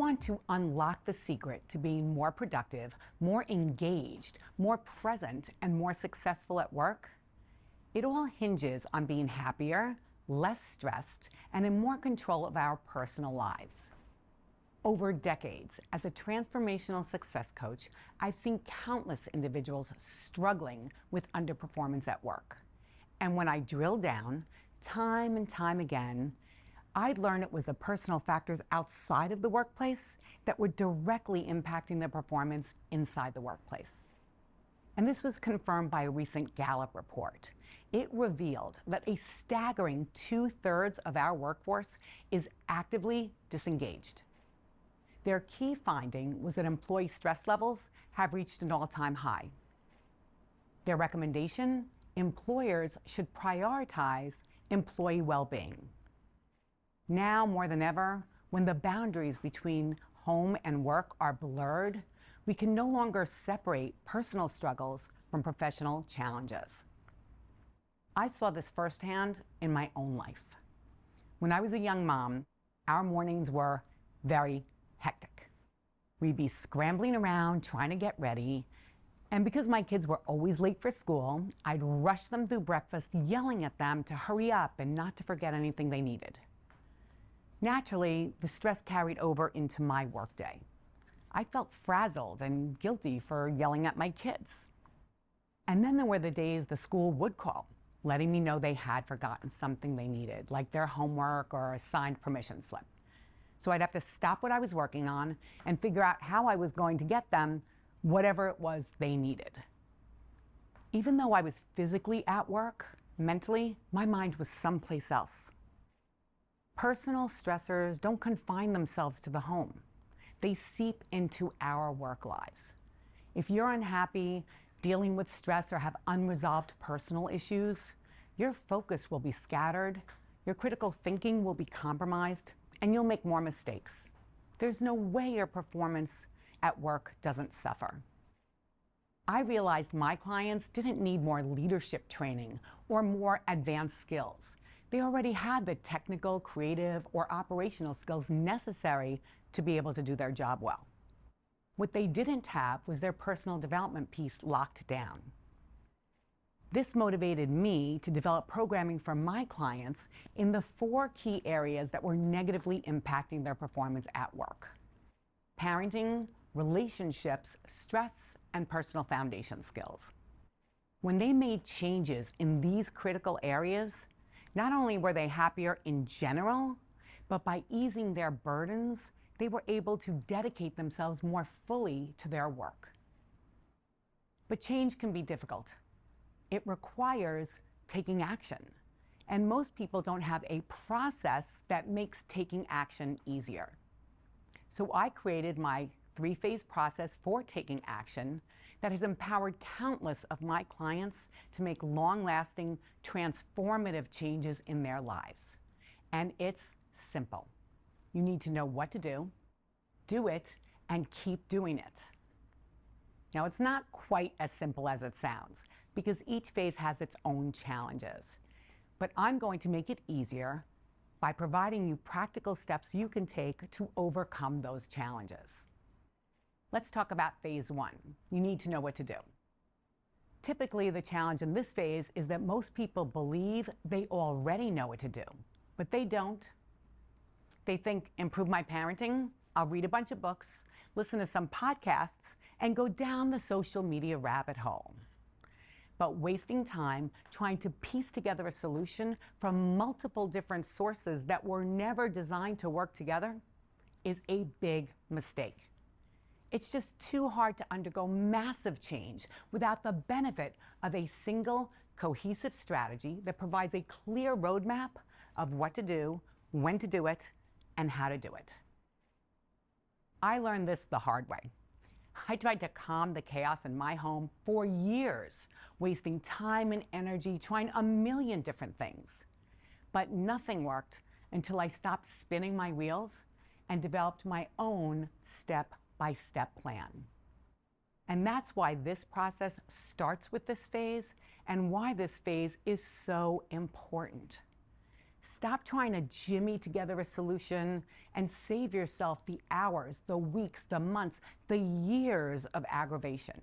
want to unlock the secret to being more productive, more engaged, more present, and more successful at work. It all hinges on being happier, less stressed, and in more control of our personal lives. Over decades, as a transformational success coach, I've seen countless individuals struggling with underperformance at work. And when I drill down, time and time again, I'd learned it was the personal factors outside of the workplace that were directly impacting their performance inside the workplace. And this was confirmed by a recent Gallup report. It revealed that a staggering 2/3 of our workforce is actively disengaged. Their key finding was that employee stress levels have reached an all-time high. Their recommendation: employers should prioritize employee well-being. Now more than ever, when the boundaries between home and work are blurred, we can no longer separate personal struggles from professional challenges. I saw this firsthand in my own life. When I was a young mom, our mornings were very hectic. We'd be scrambling around trying to get ready, and because my kids were always late for school, I'd rush them through breakfast, yelling at them to hurry up and not to forget anything they needed. Naturally, the stress carried over into my workday. I felt frazzled and guilty for yelling at my kids. And then there were the days the school would call, letting me know they had forgotten something they needed, like their homework or a signed permission slip. So I'd have to stop what I was working on and figure out how I was going to get them whatever it was they needed. Even though I was physically at work, mentally, my mind was someplace else. Personal stressors don't confine themselves to the home. They seep into our work lives. If you're unhappy, dealing with stress, or have unresolved personal issues, your focus will be scattered, your critical thinking will be compromised, and you'll make more mistakes. There's no way your performance at work doesn't suffer. I realized my clients didn't need more leadership training or more advanced skills. They already had the technical, creative, or operational skills necessary to be able to do their job well. What they didn't have was their personal development piece locked down. This motivated me to develop programming for my clients in the 4 key areas that were negatively impacting their performance at work: parenting, relationships, stress, and personal foundation skills. When they made changes in these critical areas, not only were they happier in general, but by easing their burdens, they were able to dedicate themselves more fully to their work. But change can be difficult. It requires taking action, and most people don't have a process that makes taking action easier. So I created my 3-phase process for taking action that has empowered countless of my clients to make long-lasting, transformative changes in their lives. And it's simple. You need to know what to do it, and keep doing it. Now, it's not quite as simple as it sounds, because each phase has its own challenges. But I'm going to make it easier by providing you practical steps you can take to overcome those challenges. Let's talk about phase 1. You need to know what to do. Typically, the challenge in this phase is that most people believe they already know what to do, but they don't. They think, improve my parenting, I'll read a bunch of books, listen to some podcasts, and go down the social media rabbit hole. But wasting time trying to piece together a solution from multiple different sources that were never designed to work together is a big mistake. It's just too hard to undergo massive change without the benefit of a single, cohesive strategy that provides a clear roadmap of what to do, when to do it, and how to do it. I learned this the hard way. I tried to calm the chaos in my home for years, wasting time and energy trying a million different things. But nothing worked until I stopped spinning my wheels and developed my own step-by-step plan. And that's why this process starts with this phase and why this phase is so important. Stop trying to jimmy together a solution and save yourself the hours, the weeks, the months, the years of aggravation.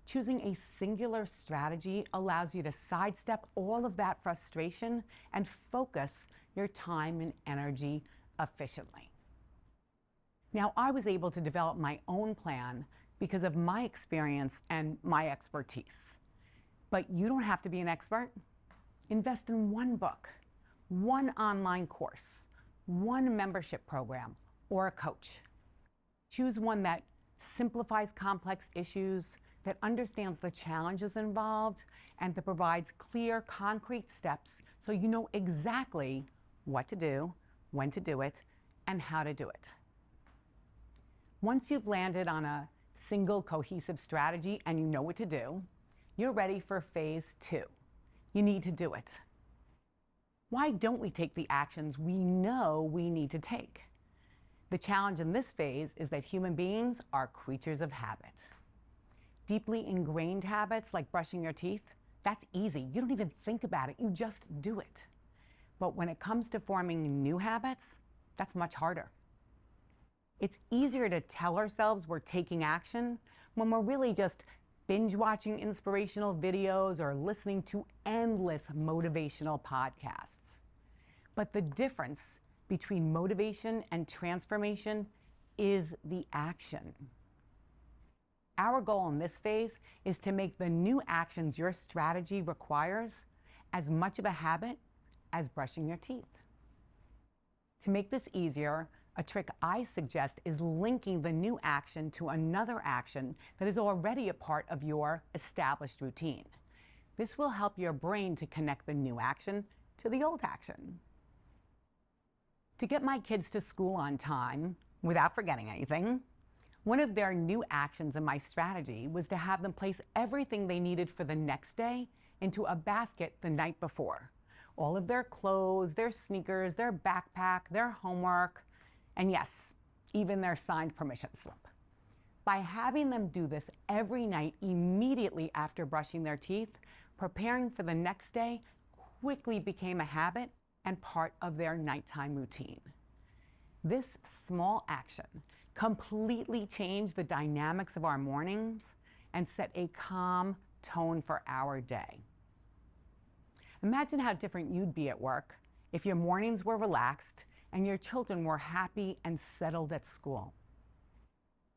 Choosing a singular strategy allows you to sidestep all of that frustration and focus your time and energy efficiently. Now, I was able to develop my own plan because of my experience and my expertise. But you don't have to be an expert. Invest in one book, one online course, one membership program, or a coach. Choose one that simplifies complex issues, that understands the challenges involved, and that provides clear, concrete steps so you know exactly what to do, when to do it, and how to do it. Once you've landed on a single cohesive strategy and you know what to do, you're ready for phase 2. You need to do it. Why don't we take the actions we know we need to take? The challenge in this phase is that human beings are creatures of habit. Deeply ingrained habits like brushing your teeth, that's easy. You don't even think about it, you just do it. But when it comes to forming new habits, that's much harder. It's easier to tell ourselves we're taking action when we're really just binge watching inspirational videos or listening to endless motivational podcasts. But the difference between motivation and transformation is the action. Our goal in this phase is to make the new actions your strategy requires as much of a habit as brushing your teeth. To make this easier, a trick I suggest is linking the new action to another action that is already a part of your established routine. This will help your brain to connect the new action to the old action. To get my kids to school on time, without forgetting anything, one of their new actions in my strategy was to have them place everything they needed for the next day into a basket the night before. All of their clothes, their sneakers, their backpack, their homework, and yes, even their signed permission slip. By having them do this every night immediately after brushing their teeth, preparing for the next day quickly became a habit and part of their nighttime routine. This small action completely changed the dynamics of our mornings and set a calm tone for our day. Imagine how different you'd be at work if your mornings were relaxed and your children were happy and settled at school.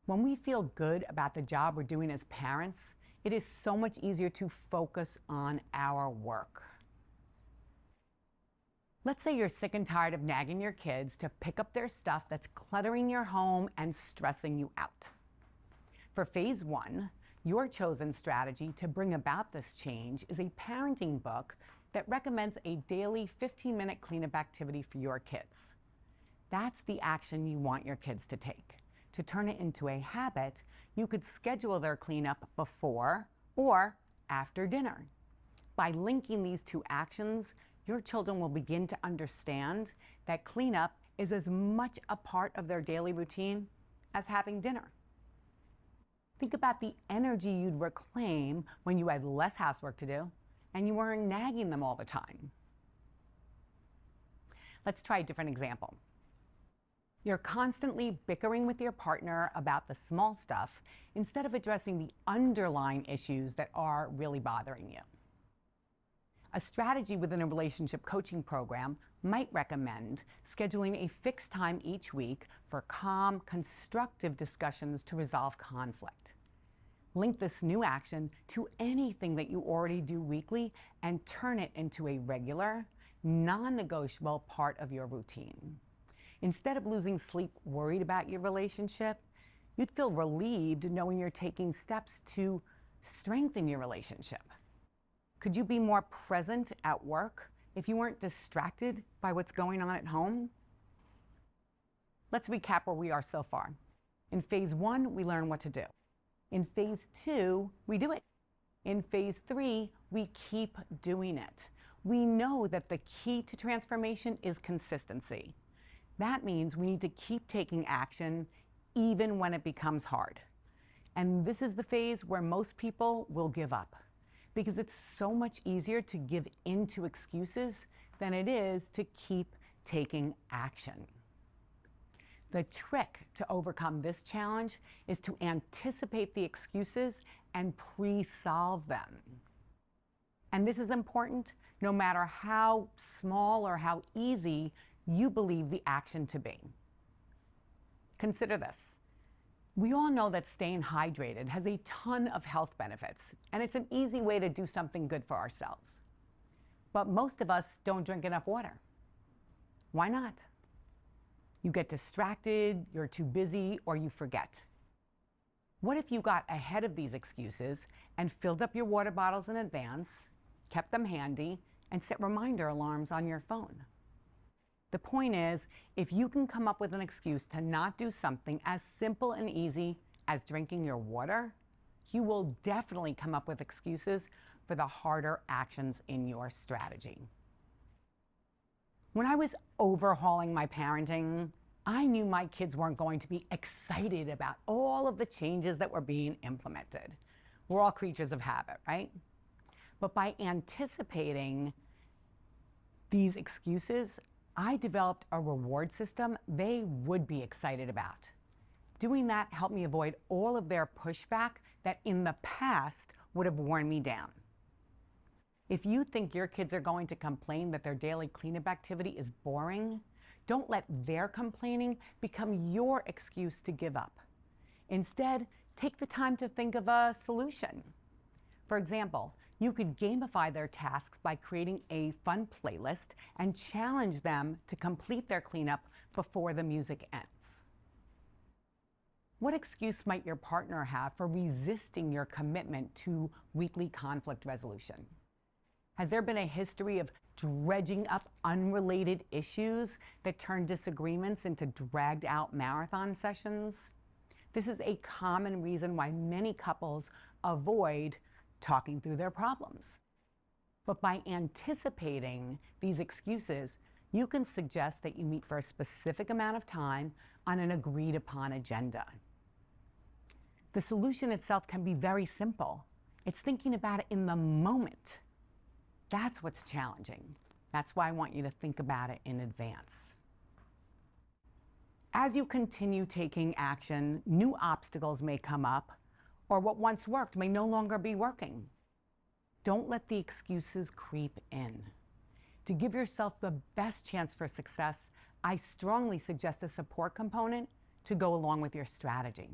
When we feel good about the job we're doing as parents, it is so much easier to focus on our work. Let's say you're sick and tired of nagging your kids to pick up their stuff that's cluttering your home and stressing you out. For phase 1, your chosen strategy to bring about this change is a parenting book that recommends a daily 15-minute cleanup activity for your kids. That's the action you want your kids to take. To turn it into a habit, you could schedule their cleanup before or after dinner. By linking these two actions, your children will begin to understand that cleanup is as much a part of their daily routine as having dinner. Think about the energy you'd reclaim when you had less housework to do and you weren't nagging them all the time. Let's try a different example. You're constantly bickering with your partner about the small stuff instead of addressing the underlying issues that are really bothering you. A strategy within a relationship coaching program might recommend scheduling a fixed time each week for calm, constructive discussions to resolve conflict. Link this new action to anything that you already do weekly and turn it into a regular, non-negotiable part of your routine. Instead of losing sleep worried about your relationship, you'd feel relieved knowing you're taking steps to strengthen your relationship. Could you be more present at work if you weren't distracted by what's going on at home? Let's recap where we are so far. In phase 1, we learn what to do. In phase 2, we do it. In phase 3, we keep doing it. We know that the key to transformation is consistency. That means we need to keep taking action even when it becomes hard. And this is the phase where most people will give up, because it's so much easier to give in to excuses than it is to keep taking action. The trick to overcome this challenge is to anticipate the excuses and pre-solve them. And this is important no matter how small or how easy you believe the action to be. Consider this. We all know that staying hydrated has a ton of health benefits, and it's an easy way to do something good for ourselves. But most of us don't drink enough water. Why not? You get distracted, you're too busy, or you forget. What if you got ahead of these excuses and filled up your water bottles in advance, kept them handy, and set reminder alarms on your phone? The point is, if you can come up with an excuse to not do something as simple and easy as drinking your water, you will definitely come up with excuses for the harder actions in your strategy. When I was overhauling my parenting, I knew my kids weren't going to be excited about all of the changes that were being implemented. We're all creatures of habit, right? But by anticipating these excuses, I developed a reward system they would be excited about. Doing that helped me avoid all of their pushback that in the past would have worn me down. If you think your kids are going to complain that their daily cleanup activity is boring, don't let their complaining become your excuse to give up. Instead, take the time to think of a solution. For example, you could gamify their tasks by creating a fun playlist and challenge them to complete their cleanup before the music ends. What excuse might your partner have for resisting your commitment to weekly conflict resolution? Has there been a history of dredging up unrelated issues that turn disagreements into dragged out marathon sessions? This is a common reason why many couples avoid talking through their problems. But by anticipating these excuses, you can suggest that you meet for a specific amount of time on an agreed upon agenda. The solution itself can be very simple. It's thinking about it in the moment. That's what's challenging. That's why I want you to think about it in advance. As you continue taking action, new obstacles may come up, or what once worked may no longer be working. Don't let the excuses creep in. To give yourself the best chance for success, I strongly suggest a support component to go along with your strategy.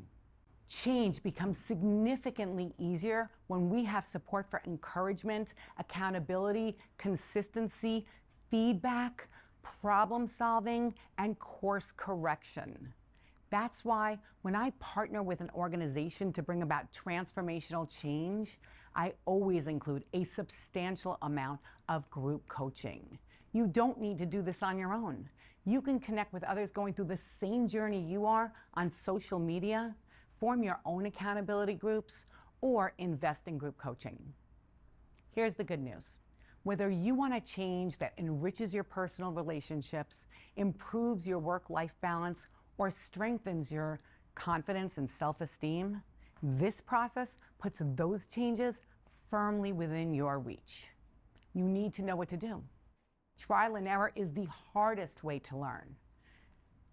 Change becomes significantly easier when we have support for encouragement, accountability, consistency, feedback, problem solving, and course correction. That's why when I partner with an organization to bring about transformational change, I always include a substantial amount of group coaching. You don't need to do this on your own. You can connect with others going through the same journey you are on social media, form your own accountability groups, or invest in group coaching. Here's the good news. Whether you want a change that enriches your personal relationships, improves your work-life balance, or strengthens your confidence and self-esteem, this process puts those changes firmly within your reach. You need to know what to do. Trial and error is the hardest way to learn.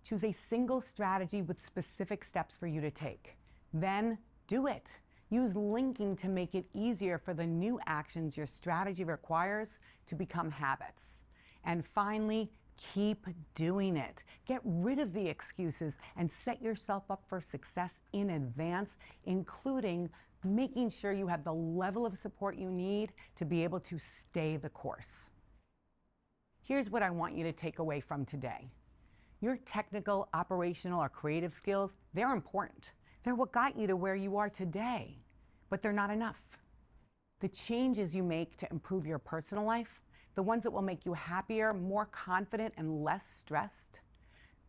Choose a single strategy with specific steps for you to take. Then do it. Use linking to make it easier for the new actions your strategy requires to become habits. And finally, keep doing it. Get rid of the excuses and set yourself up for success in advance, including making sure you have the level of support you need to be able to stay the course. Here's what I want you to take away from today. Your technical, operational, or creative skills, they're important. They're what got you to where you are today, but they're not enough. The changes you make to improve your personal life, the ones that will make you happier, more confident, and less stressed,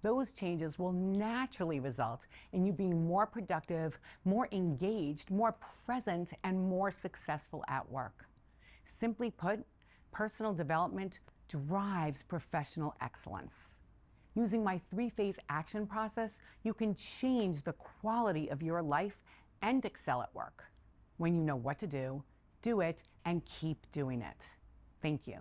those changes will naturally result in you being more productive, more engaged, more present, and more successful at work. Simply put, personal development drives professional excellence. Using my 3-phase action process, you can change the quality of your life and excel at work. When you know what to do it, and keep doing it. Thank you.